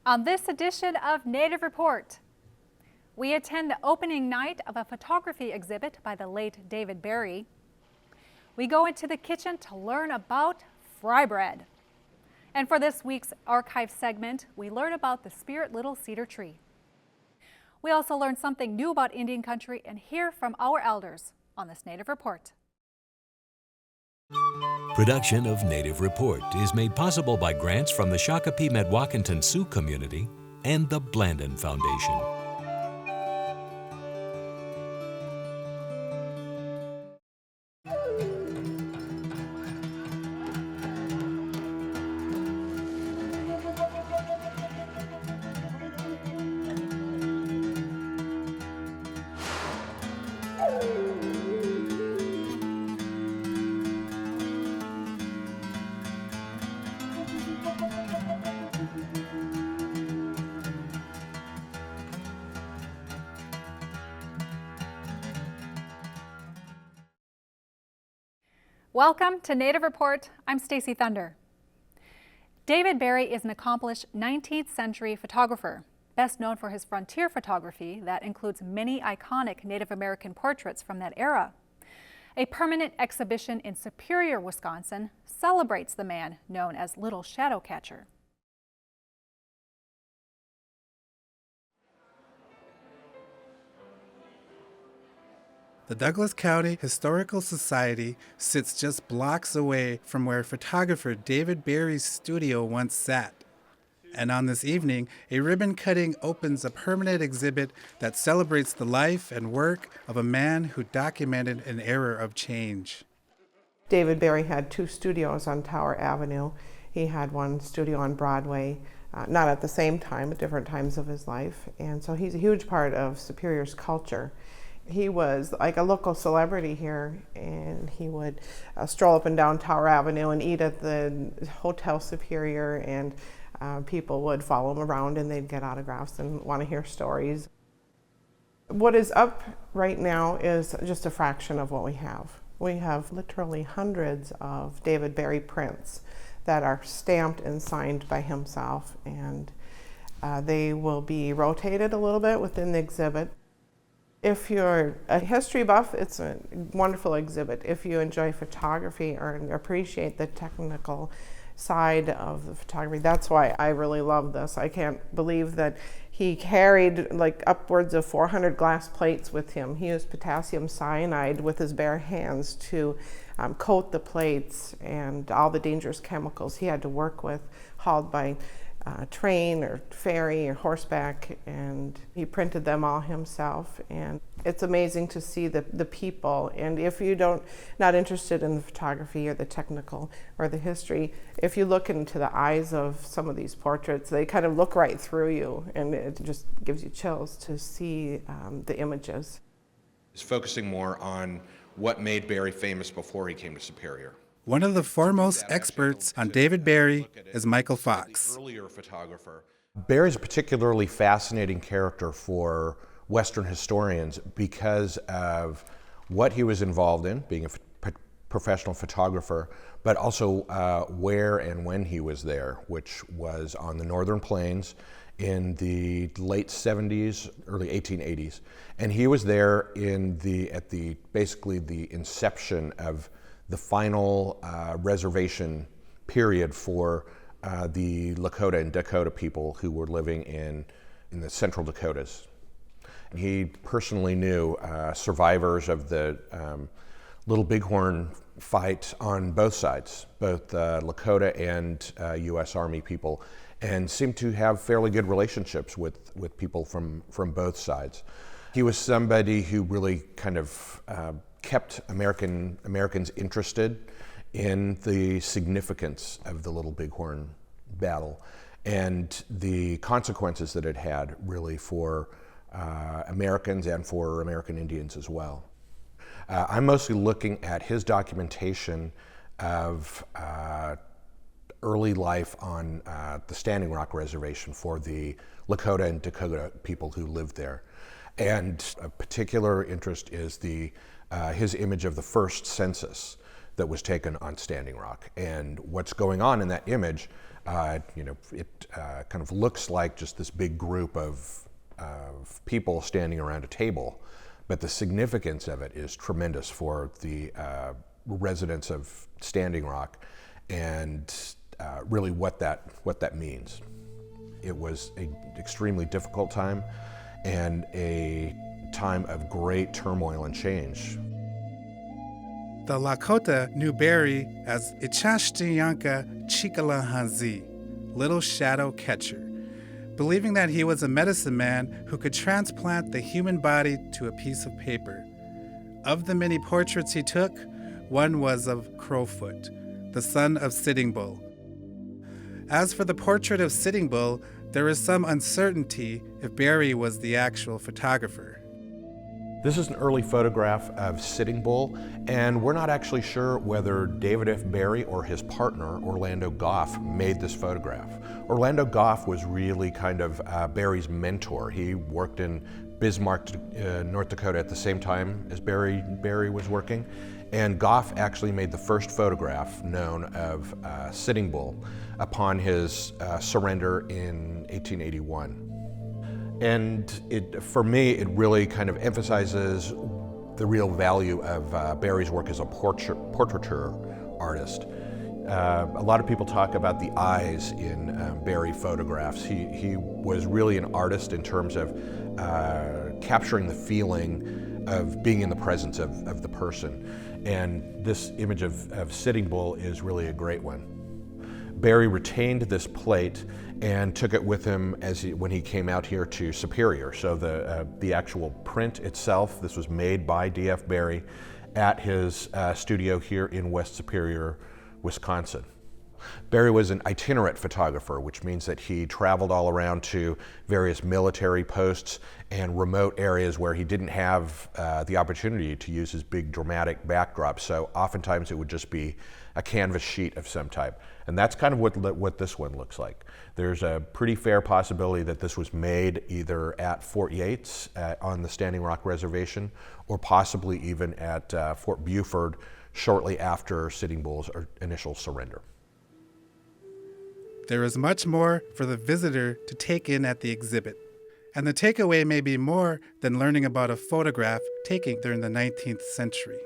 On this edition of Native Report, we attend the opening night of a photography exhibit by the late David Barry. We go into the kitchen to learn about frybread. And for this week's archive segment, we learn about the Spirit Little Cedar tree. We also learn something new about Indian country and hear from our elders on this Native Report. Production of Native Report is made possible by grants from the Shakopee Medwakanton Sioux community and the Blandon Foundation. Welcome to Native Report. I'm Stacy Thunder. David Barry is an accomplished 19th century photographer, best known for his frontier photography that includes many iconic Native American portraits from that era. A permanent exhibition in Superior, Wisconsin celebrates the man known as Little Shadowcatcher. The Douglas County Historical Society sits just blocks away from where photographer David Barry's studio once sat. And on this evening, a ribbon cutting opens a permanent exhibit that celebrates the life and work of a man who documented an era of change. David Barry had two studios on Tower Avenue. He had one studio on Broadway, not at the same time, at different times of his life. And so he's a huge part of Superior's culture. He was like a local celebrity here, and he would stroll up and down Tower Avenue and eat at the Hotel Superior, and people would follow him around and they'd get autographs and want to hear stories. What is up right now is just a fraction of what we have. We have literally hundreds of David Barry prints that are stamped and signed by himself, and they will be rotated a little bit within the exhibit. If you're a history buff, it's a wonderful exhibit. If you enjoy photography or appreciate the technical side of the photography, that's why I really love this. I can't believe that he carried like upwards of 400 glass plates with him. He used potassium cyanide with his bare hands to coat the plates, and all the dangerous chemicals he had to work with, hauled by train or ferry or horseback, and he printed them all himself. And it's amazing to see the people. And if you not interested in the photography or the technical or the history, if you look into the eyes of some of these portraits, they kind of look right through you, and it just gives you chills to see the images. Is focusing more on what made Barry famous before he came to Superior. One of the foremost experts on David Barry is Michael Fox. Barry's a particularly fascinating character for Western historians because of what he was involved in, being a professional photographer, but also where and when he was there, which was on the Northern Plains in the late 70s, early 1880s. And he was there at basically the inception of the final reservation period for the Lakota and Dakota people who were living in the central Dakotas. And he personally knew survivors of the Little Bighorn fight on both sides, both Lakota and U.S. Army people, and seemed to have fairly good relationships with people from both sides. He was somebody who really kind of kept Americans interested in the significance of the Little Bighorn battle and the consequences that it had really for Americans and for American Indians as well. I'm mostly looking at his documentation of early life on the Standing Rock Reservation for the Lakota and Dakota people who lived there. And a particular interest is his image of the first census that was taken on Standing Rock. And what's going on in that image It kind of looks like just this big group of people standing around a table, but the significance of it is tremendous for the residents of Standing Rock and really what that means. It was an extremely difficult time and a time of great turmoil and change. The Lakota knew Barry as Ichashtiyanka Chikalahanzi, Little Shadow Catcher, believing that he was a medicine man who could transplant the human body to a piece of paper. Of the many portraits he took, one was of Crowfoot, the son of Sitting Bull. As for the portrait of Sitting Bull, there is some uncertainty if Barry was the actual photographer. This is an early photograph of Sitting Bull, and we're not actually sure whether David F. Barry or his partner, Orlando Goff, made this photograph. Orlando Goff was really kind of Barry's mentor. He worked in Bismarck, North Dakota at the same time as Barry was working, and Goff actually made the first photograph known of Sitting Bull upon his surrender in 1881. And for me, it really kind of emphasizes the real value of Barry's work as a portraiture artist. A lot of people talk about the eyes in Barry photographs. He was really an artist in terms of capturing the feeling of being in the presence of the person. And this image of Sitting Bull is really a great one. Barry retained this plate and took it with him when he came out here to Superior. So the actual print itself, this was made by D.F. Barry at his studio here in West Superior, Wisconsin. Barry was an itinerant photographer, which means that he traveled all around to various military posts and remote areas where he didn't have the opportunity to use his big dramatic backdrop. So oftentimes it would just be a canvas sheet of some type. And that's kind of what this one looks like. There's a pretty fair possibility that this was made either at Fort Yates on the Standing Rock Reservation, or possibly even at Fort Buford shortly after Sitting Bull's initial surrender. There is much more for the visitor to take in at the exhibit, and the takeaway may be more than learning about a photograph taken during the 19th century.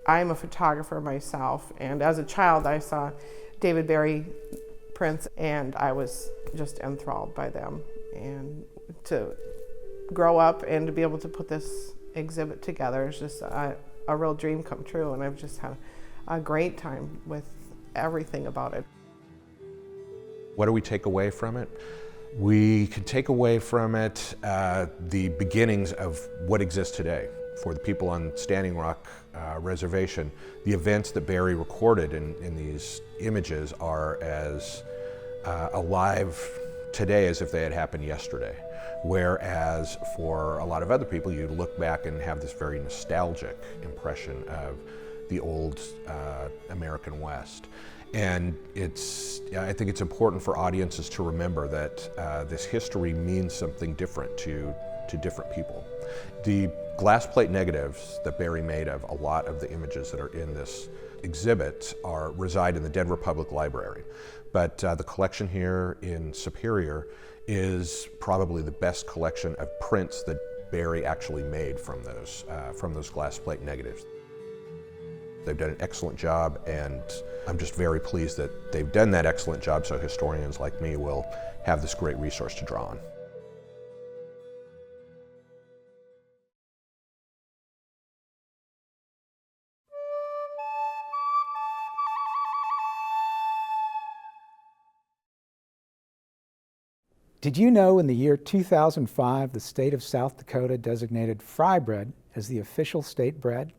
I'm a photographer myself, and as a child I saw David Barry prints and I was just enthralled by them. And to grow up and to be able to put this exhibit together is just a real dream come true, and I've just had a great time with everything about it. What do we take away from it? We can take away from it the beginnings of what exists today. For the people on Standing Rock Reservation, the events that Barry recorded in these images are as alive today as if they had happened yesterday. Whereas for a lot of other people, you look back and have this very nostalgic impression of the old American West. And I think it's important for audiences to remember that this history means something different to different people. The glass plate negatives that Barry made of a lot of the images that are in this exhibit reside in the Denver Public Library. But the collection here in Superior is probably the best collection of prints that Barry actually made from those glass plate negatives. They've done an excellent job, and I'm just very pleased that they've done that excellent job, so historians like me will have this great resource to draw on. Did you know in the year 2005 the state of South Dakota designated frybread as the official state bread?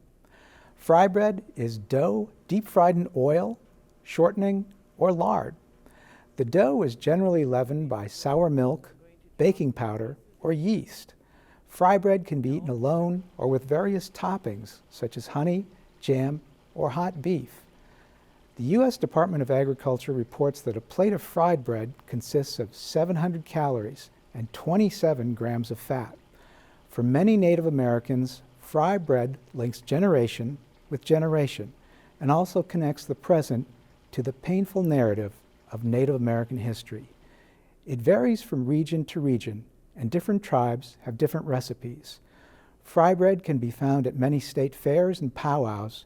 Frybread is dough deep fried in oil, shortening, or lard. The dough is generally leavened by sour milk, baking powder, or yeast. Frybread can be eaten alone or with various toppings such as honey, jam, or hot beef. The U.S. Department of Agriculture reports that a plate of fried bread consists of 700 calories and 27 grams of fat. For many Native Americans, fried bread links generation with generation and also connects the present to the painful narrative of Native American history. It varies from region to region, and different tribes have different recipes. Fry bread can be found at many state fairs and powwows,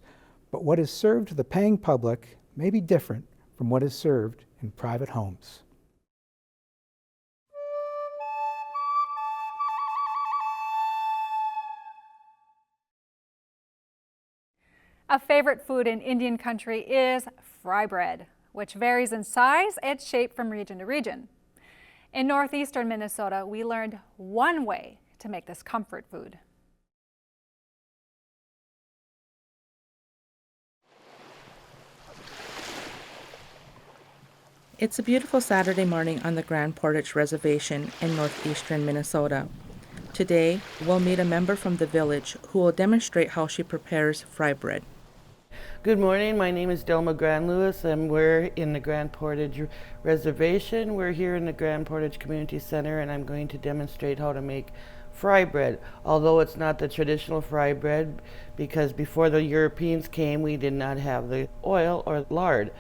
but what is served to the paying public may be different from what is served in private homes. A favorite food in Indian country is fry bread, which varies in size and shape from region to region. In northeastern Minnesota, we learned one way to make this comfort food. It's a beautiful Saturday morning on the Grand Portage Reservation in northeastern Minnesota. Today, we'll meet a member from the village who will demonstrate how she prepares fry bread. Good morning, my name is Delma Grand-Lewis and we're in the Grand Portage Reservation. We're here in the Grand Portage Community Center and I'm going to demonstrate how to make fry bread. Although it's not the traditional fry bread, because before the Europeans came we did not have the oil or lard.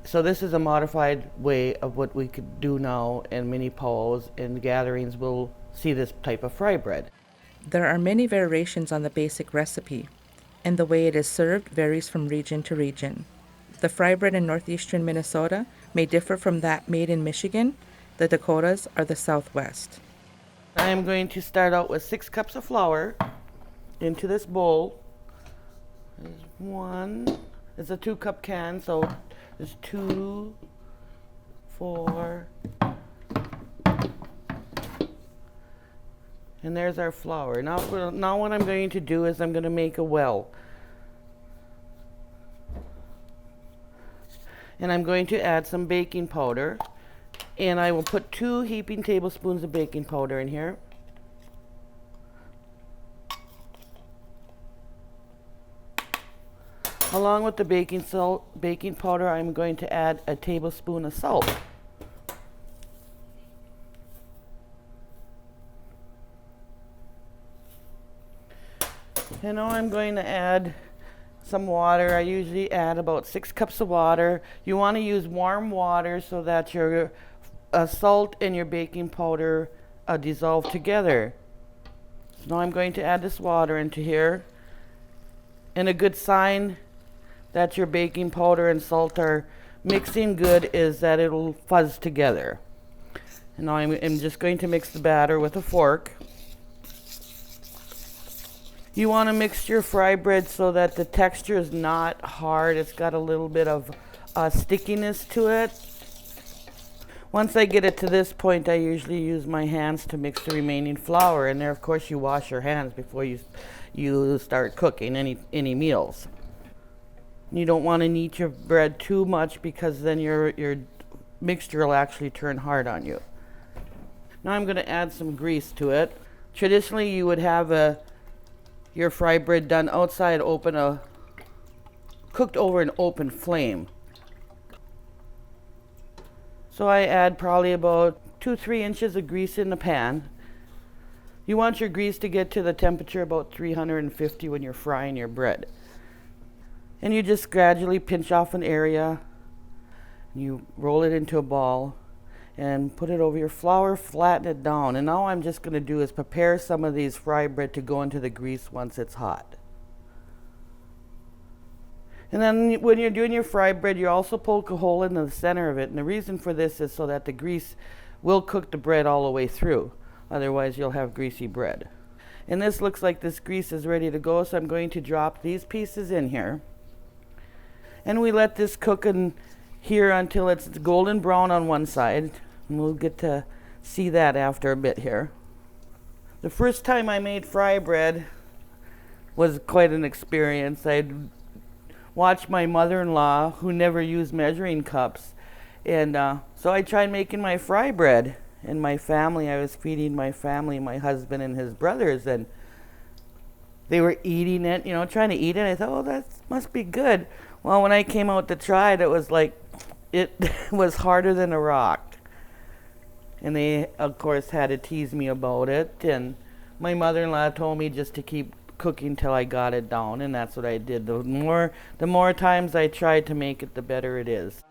So this is a modified way of what we could do now, and many powwows and gatherings will see this type of fry bread. There are many variations on the basic recipe, and the way it is served varies from region to region. The fry bread in northeastern Minnesota may differ from that made in Michigan, the Dakotas, or the Southwest. I am going to start out with 6 cups of flour into this bowl. There's one. It's a 2-cup can, so there's 2, 4, and there's our flour. Now what I'm going to do is I'm going to make a well. And I'm going to add some baking powder. And I will put 2 heaping tablespoons of baking powder in here. Along with the baking powder, I'm going to add a tablespoon of salt. And now I'm going to add some water. I usually add about 6 cups of water. You want to use warm water so that your salt and your baking powder dissolve together. So now I'm going to add this water into here. And a good sign that your baking powder and salt are mixing good is that it'll fuzz together. And now I'm just going to mix the batter with a fork. You want to mix your fry bread so that the texture is not hard. It's got a little bit of stickiness to it. Once I get it to this point, I usually use my hands to mix the remaining flour. And there, of course, you wash your hands before you start cooking any meals. You don't want to knead your bread too much because then your mixture will actually turn hard on you. Now I'm going to add some grease to it. Traditionally, you would have your fry bread done outside cooked over an open flame. So I add probably about 2-3 inches of grease in the pan. You want your grease to get to the temperature about 350 when you're frying your bread. And you just gradually pinch off an area. You roll it into a ball and put it over your flour, flatten it down. And now I'm just going to do is prepare some of these fry bread to go into the grease once it's hot. And then when you're doing your fry bread, you also poke a hole in the center of it. And the reason for this is so that the grease will cook the bread all the way through. Otherwise, you'll have greasy bread. And this looks like this grease is ready to go, so I'm going to drop these pieces in here. And we let this cook in here until it's golden brown on one side. And we'll get to see that after a bit here. The first time I made fry bread was quite an experience. I'd watched my mother-in-law, who never used measuring cups, and so I tried making my fry bread. And my family, I was feeding my family, my husband and his brothers, and they were eating it, trying to eat it. I thought, oh, that must be good. Well, when I came out to try it, it was like, it was harder than a rock. And they, of course, had to tease me about it. And my mother-in-law told me just to keep cooking till I got it down, and that's what I did. The more times I tried to make it, the better it is.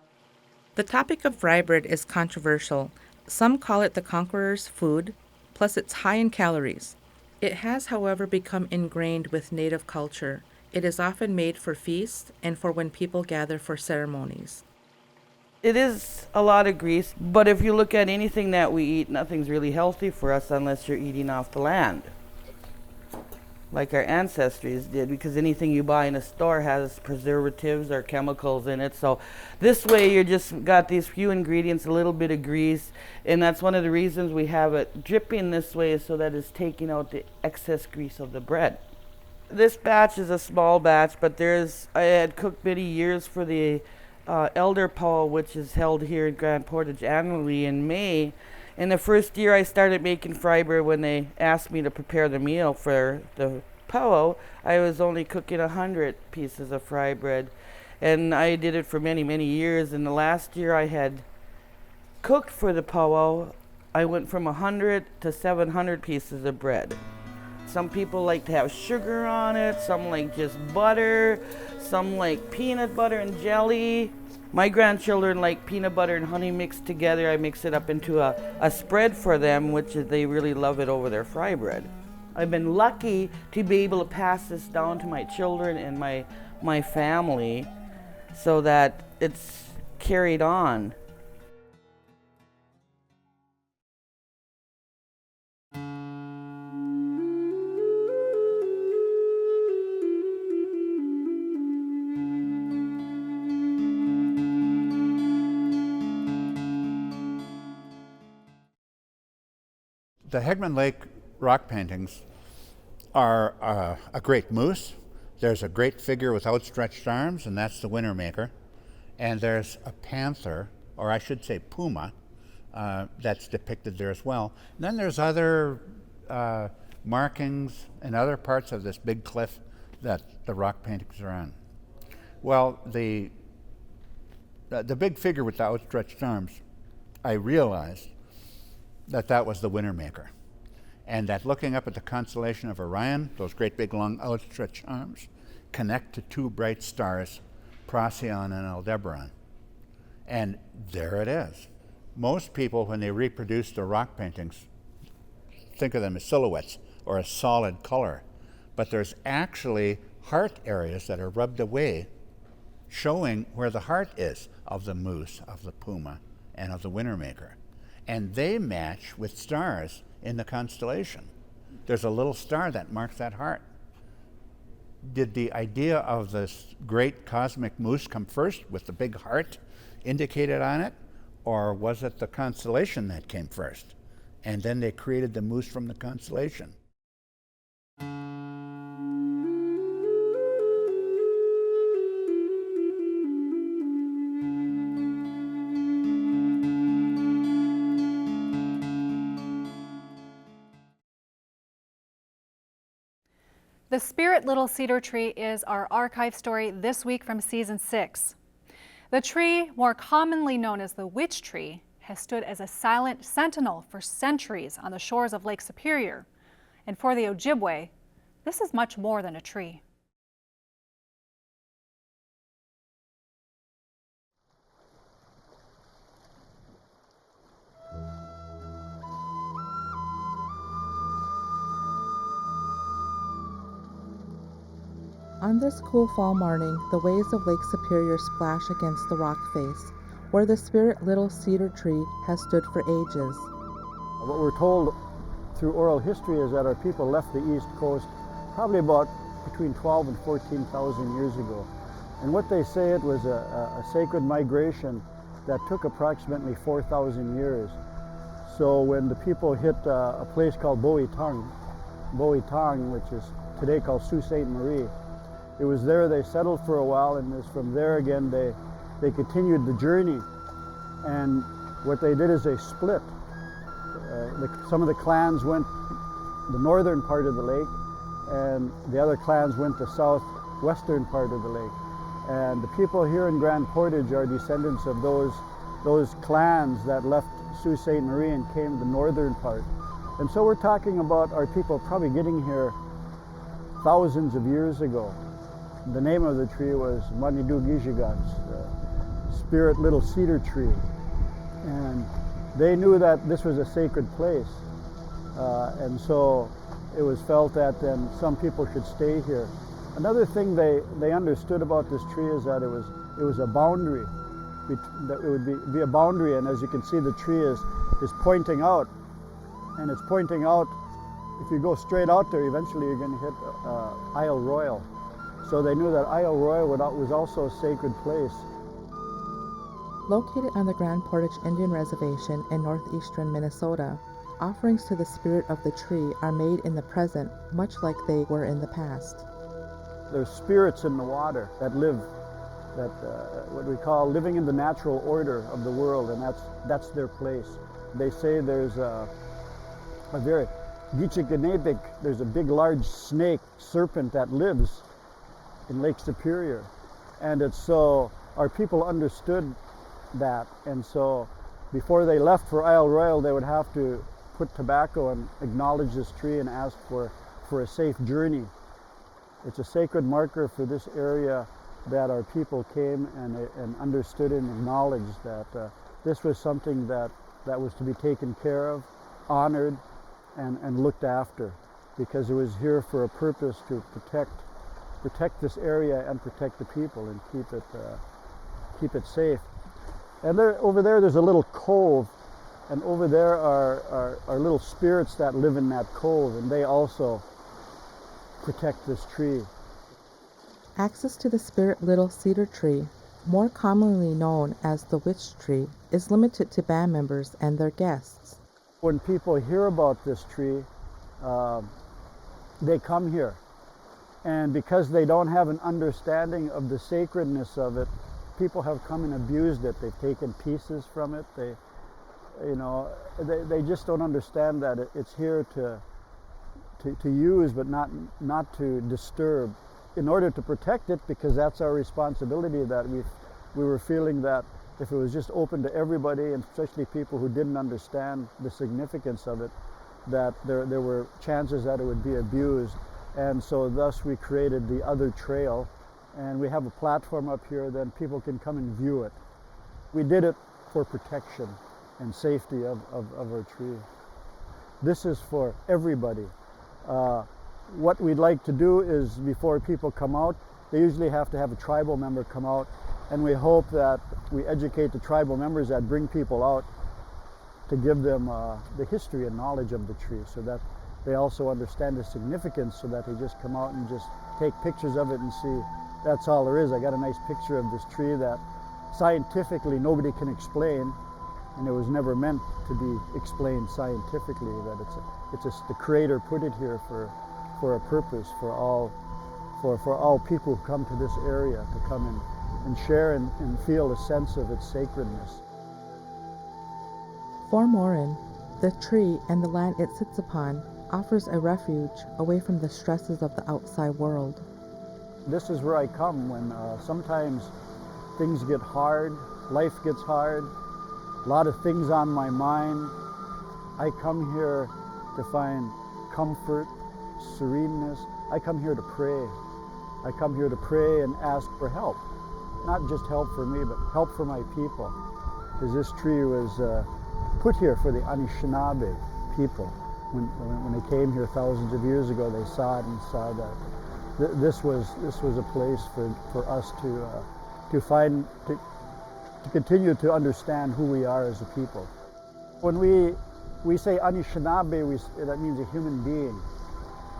The topic of fry bread is controversial. Some call it the conqueror's food, plus it's high in calories. It has, however, become ingrained with Native culture. It is often made for feasts and for when people gather for ceremonies. It is a lot of grease, but if you look at anything that we eat, nothing's really healthy for us unless you're eating off the land, like our ancestors did, because anything you buy in a store has preservatives or chemicals in it. So this way you just got these few ingredients, a little bit of grease, and that's one of the reasons we have it dripping this way, is so that it's taking out the excess grease of the bread. This batch is a small batch, but I had cooked many years for the Elder Powwow, which is held here in Grand Portage annually in May. In the first year I started making fry bread, when they asked me to prepare the meal for the powwow, I was only cooking 100 pieces of fry bread. And I did it for many, many years. And the last year I had cooked for the powwow, I went from 100 to 700 pieces of bread. Some people like to have sugar on it, some like just butter, some like peanut butter and jelly. My grandchildren like peanut butter and honey mixed together. I mix it up into a spread for them, which they really love it over their fry bread. I've been lucky to be able to pass this down to my children and my family so that it's carried on. The Hegman Lake rock paintings are a great moose. There's a great figure with outstretched arms, and that's the Wintermaker. And there's a panther, or I should say puma, that's depicted there as well. And then there's other markings and other parts of this big cliff that the rock paintings are on. Well, the big figure with the outstretched arms, I realized that was the Wintermaker. And that looking up at the constellation of Orion, those great big long outstretched arms, connect to two bright stars, Procyon and Aldebaran. And there it is. Most people, when they reproduce the rock paintings, think of them as silhouettes or a solid color. But there's actually heart areas that are rubbed away, showing where the heart is of the moose, of the puma, and of the Wintermaker. And they match with stars in the constellation. There's a little star that marks that heart. Did the idea of this great cosmic moose come first with the big heart indicated on it? Or was it the constellation that came first? And then they created the moose from the constellation. The Spirit Little Cedar Tree is our archive story this week from Season 6. The tree, more commonly known as the witch tree, has stood as a silent sentinel for centuries on the shores of Lake Superior. And for the Ojibwe, this is much more than a tree. On this cool fall morning, the waves of Lake Superior splash against the rock face, where the Spirit Little Cedar Tree has stood for ages. What we're told through oral history is that our people left the East Coast probably about between 12 and 14,000 years ago. And what they say, it was a sacred migration that took approximately 4,000 years. So when the people hit a place called Bowie Tong, which is today called Sault Ste. Marie, it was there they settled for a while, and it was from there again they continued the journey. And what they did is they split. Some of the clans went the northern part of the lake, and the other clans went the southwestern part of the lake. And the people here in Grand Portage are descendants of those clans that left Sault Ste. Marie and came to the northern part. And so we're talking about our people probably getting here thousands of years ago. The name of the tree was Manidugijigans. spirit little cedar tree. And they knew that this was a sacred place. And so it was felt that then some people should stay here. Another thing they understood about this tree is that it was a boundary. That it would be a boundary, and as you can see, the tree is pointing out, and it's pointing out. If you go straight out there, eventually you're going to hit Isle Royal. So they knew that Isle Royal was also a sacred place. Located on the Grand Portage Indian Reservation in northeastern Minnesota, offerings to the spirit of the tree are made in the present, much like they were in the past. There's spirits in the water that live, what we call living in the natural order of the world, and that's their place. They say there's a very there's a big large snake, serpent that lives in Lake Superior. And it's so our people understood that, and so before they left for Isle Royal, they would have to put tobacco and acknowledge this tree and ask for a safe journey. It's a sacred marker for this area that our people came and understood and acknowledged that this was something that was to be taken care of, honored, and looked after, because it was here for a purpose to protect this area and protect the people and keep it safe. And over there's a little cove, and over there are little spirits that live in that cove, and they also protect this tree. Access to the spirit little cedar tree, more commonly known as the witch tree, is limited to band members and their guests. When people hear about this tree, they come here. And because they don't have an understanding of the sacredness of it, people have come and abused it. They've taken pieces from it. They just don't understand that it's here to use, but not to disturb. In order to protect it, because that's our responsibility, that we were feeling that if it was just open to everybody, and especially people who didn't understand the significance of it, that there were chances that it would be abused. And so thus we created the other trail, and we have a platform up here, then people can come and view it. We did it for protection and safety of our tree. This is for everybody. What we'd like to do is, before people come out, they usually have to have a tribal member come out, and we hope that we educate the tribal members that bring people out to give them the history and knowledge of the tree, so that they also understand the significance, so that they just come out and just take pictures of it and see that's all there is. I got a nice picture of this tree that scientifically nobody can explain, and it was never meant to be explained scientifically, that the Creator put it here for a purpose, for all people who come to this area to come and share and feel a sense of its sacredness. For Morin, the tree and the land it sits upon offers a refuge away from the stresses of the outside world. This is where I come when sometimes things get hard, life gets hard, a lot of things on my mind. I come here to find comfort, sereneness. I come here to pray. I come here to pray and ask for help. Not just help for me, but help for my people. Because this tree was put here for the Anishinaabe people. When they came here thousands of years ago, they saw it and saw that this was a place for us to find, to continue to understand who we are as a people. When we say Anishinaabe, that means a human being,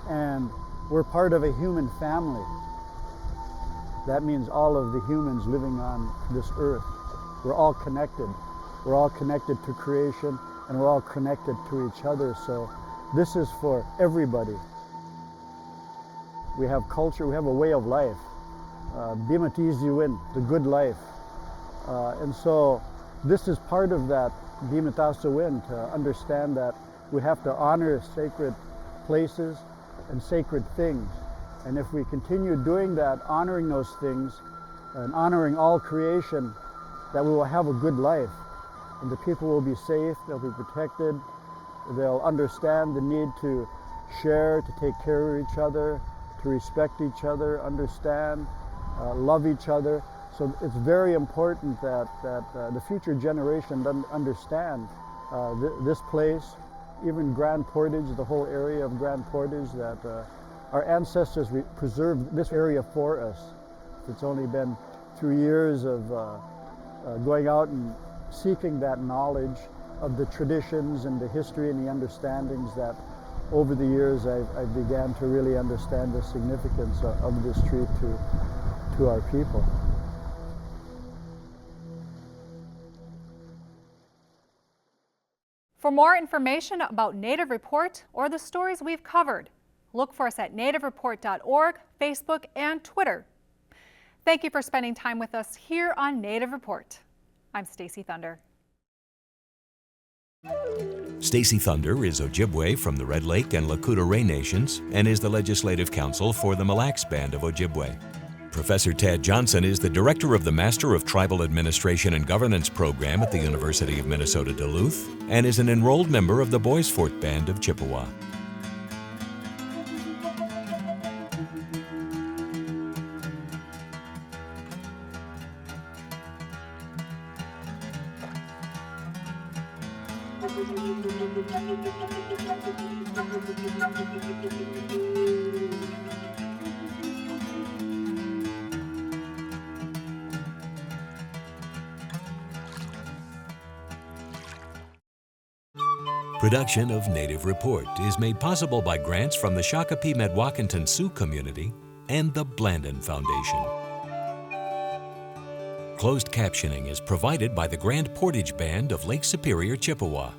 and we're part of a human family. That means all of the humans living on this earth. We're all connected. We're all connected to creation, and we're all connected to each other. So this is for everybody. We have culture, we have a way of life. Bimatiziwin, the good life. And so this is part of that Bimatasawin, to understand that we have to honor sacred places and sacred things. And if we continue doing that, honoring those things and honoring all creation, that we will have a good life. And the people will be safe, they'll be protected, they'll understand the need to share, to take care of each other, to respect each other, understand, love each other. So it's very important that the future generation understand this place, even Grand Portage, the whole area of Grand Portage, that our ancestors preserved this area for us. It's only been through years of going out and seeking that knowledge of the traditions and the history and the understandings that over the years I began to really understand the significance of this tree to our people. For more information about Native Report or the stories we've covered, look for us at nativereport.org, Facebook, and Twitter. Thank you for spending time with us here on Native Report. I'm Stacy Thunder. Stacy Thunder is Ojibwe from the Red Lake and Lakota Ray Nations and is the Legislative Counsel for the Mille Lacs Band of Ojibwe. Professor Tad Johnson is the Director of the Master of Tribal Administration and Governance program at the University of Minnesota Duluth and is an enrolled member of the Bois Forte Band of Chippewa. Production of Native Report is made possible by grants from the Shakopee-Medwakanton Sioux community and the Blandin Foundation. Closed captioning is provided by the Grand Portage Band of Lake Superior, Chippewa.